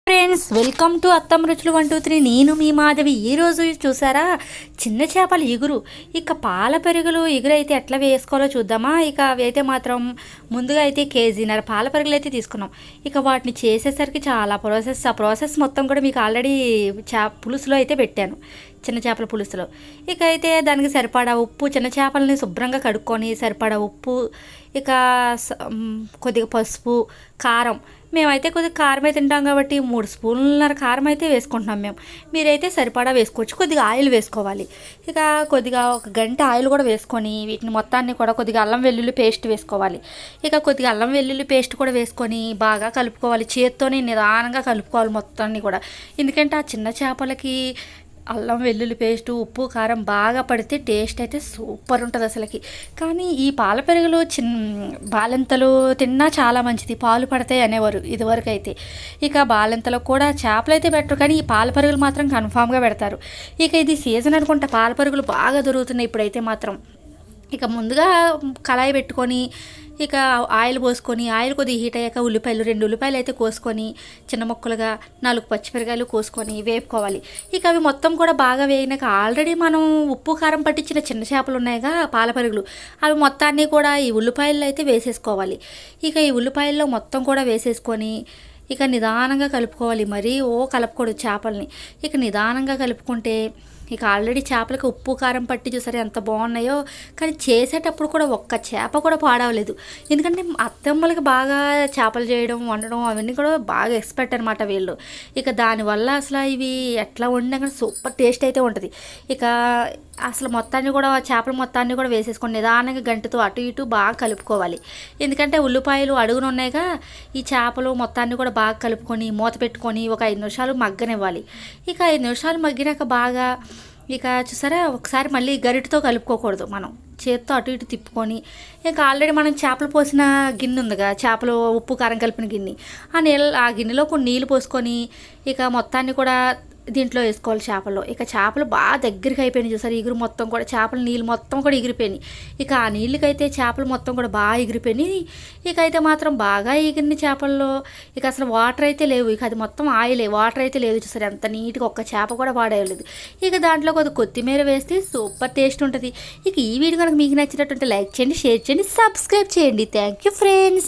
Friends, welcome to అత్తమ్మ రుచులు 123. నేను మీ మాధవి. ఈరోజు చూసారా, చిన్న చేపల ఇగురు. ఇక పాల పెరుగులు ఇగురు అయితే ఎట్లా వేసుకోవాలో చూద్దామా. ఇక అవి అయితే మాత్రం ముందుగా అయితే కేజీన్నర పాల పెరుగులు అయితే తీసుకున్నాం. ఇక వాటిని చేసేసరికి చాలా ఆ ప్రాసెస్ మొత్తం కూడా మీకు ఆల్రెడీ పులుసులో అయితే పెట్టాను, చిన్న చేపల పులుసులో. ఇక అయితే దానికి సరిపడా ఉప్పు, చిన్న చేపలని శుభ్రంగా కడుక్కొని సరిపడా ఉప్పు, ఇక కొద్దిగా పసుపు, కారం. మేమైతే కొద్దిగా కారం అయితే తింటాం కాబట్టి 3 స్పూన్లన్నర కారం అయితే వేసుకుంటున్నాం మేము. మీరైతే సరిపడా వేసుకోవచ్చు. కొద్దిగా ఆయిల్ వేసుకోవాలి. ఇక కొద్దిగా 1 గంట ఆయిల్ కూడా వేసుకొని వీటిని మొత్తాన్ని కూడా కొద్దిగా అల్లం వెల్లుల్లి పేస్ట్ వేసుకోవాలి. ఇక కొద్దిగా అల్లం వెల్లుల్లి పేస్ట్ కూడా వేసుకొని బాగా కలుపుకోవాలి. చేత్తోనే నిదానంగా కలుపుకోవాలి మొత్తాన్ని కూడా. ఎందుకంటే ఆ చిన్న చేపలకి అల్లం వెల్లుల్లి పేస్టు, ఉప్పు, కారం బాగా పడితే టేస్ట్ అయితే సూపర్ ఉంటుంది అసలుకి. కానీ ఈ పాల పెరుగులు బాలెంతలు తిన్నా చాలా మంచిది, పాలు పడతాయి అనేవారు ఇదివరకు అయితే. ఇక బాలెంతలో కూడా చేపలు అయితే పెట్టరు, కానీ ఈ పాల పెరుగులు మాత్రం కన్ఫామ్గా పెడతారు. ఇక ఇది సీజన్ అనుకుంటా, పాల పెరుగులు బాగా దొరుకుతున్నాయి ఇప్పుడైతే మాత్రం. ఇక ముందుగా కళాయి పెట్టుకొని ఇక ఆయిల్ పోసుకొని, ఆయిల్ కొద్దిగా హీట్ అయ్యాక 2 ఉల్లిపాయలు అయితే కోసుకొని చిన్న ముక్కలుగా 4 పచ్చిమిరకాయలు కోసుకొని వేపుకోవాలి. ఇక అవి మొత్తం కూడా బాగా వేగినాక ఆల్రెడీ మనం ఉప్పు కారం పట్టించిన చిన్న చేపలు ఉన్నాయిగా పాల పెరుగులు, అవి మొత్తాన్ని కూడా ఈ ఉల్లిపాయల్లో అయితే వేసేసుకోవాలి. ఇక ఈ ఉల్లిపాయల్లో మొత్తం కూడా వేసేసుకొని ఇక నిదానంగా కలుపుకోవాలి. మరీ కలపకూడదు చేపల్ని. ఇక నిదానంగా కలుపుకుంటే ఇక ఆల్రెడీ చేపలకు ఉప్పు కారం పట్టి చూసారు ఎంత బాగున్నాయో. కానీ చేసేటప్పుడు కూడా ఒక్క చేప కూడా పాడవలేదు. ఎందుకంటే అత్తమ్మలకి బాగా చేపలు చేయడం, వండడం అవన్నీ కూడా బాగా ఎక్స్పర్ట్ అనమాట వీళ్ళు. ఇక దానివల్ల అసలు ఇవి ఎట్లా వండినా కానీ సూపర్ టేస్ట్ అయితే ఉంటుంది. ఇక అసలు మొత్తాన్ని కూడా చేపల మొత్తాన్ని కూడా వేసేసుకొని నిదానంగా గంటతో అటు ఇటు బాగా కలుపుకోవాలి. ఎందుకంటే ఉల్లిపాయలు అడుగున ఉన్నాయిగా, ఈ చేపలు మొత్తాన్ని కూడా బాగా కలుపుకొని మూత పెట్టుకొని ఒక 5 నిమిషాలు మగ్గనివ్వాలి. ఇక 5 నిమిషాలు మగ్గినాక బాగా ఇక చూసారా, ఒకసారి మళ్ళీ గరిటతో కలుపుకోకూడదు, మనం చేత్తో అటు ఇటు తిప్పుకొని ఇక ఆల్రెడీ మనం చేపలు పోసిన గిన్నె ఉందిగా, చేపలు ఉప్పు కారం కలిపిన గిన్నె, ఆ గిన్నెలో కొన్ని నీళ్ళు పోసుకొని ఇక మొత్తాన్ని కూడా దీంట్లో వేసుకోవాలి చేపల్లో. ఇక చేపలు బాగా దగ్గరికి అయిపోయినాయి చూసారు, ఇగురు మొత్తం కూడా చేపల నీళ్ళు మొత్తం కూడా ఎగిరిపోయినాయి. ఇక ఆ నీళ్ళకైతే చేపలు మొత్తం కూడా బాగా ఎగిరిపోయినాయి. ఇక అయితే మాత్రం బాగా ఎగిరిన చేపల్లో ఇక అసలు వాటర్ అయితే లేవు. ఇక అది మొత్తం ఆయిలే, వాటర్ అయితే లేదు చూసారు, ఎంత నీట్గా ఒక్క చేప కూడా పాడేయలేదు. ఇక దాంట్లో కొద్దిగా కొత్తిమీర వేస్తే సూపర్ టేస్ట్ ఉంటుంది. ఇక ఈ వీడియో కనుక మీకు నచ్చినట్టుంటే లైక్ చేయండి, షేర్ చేయండి, సబ్స్క్రైబ్ చేయండి. Thank you friends.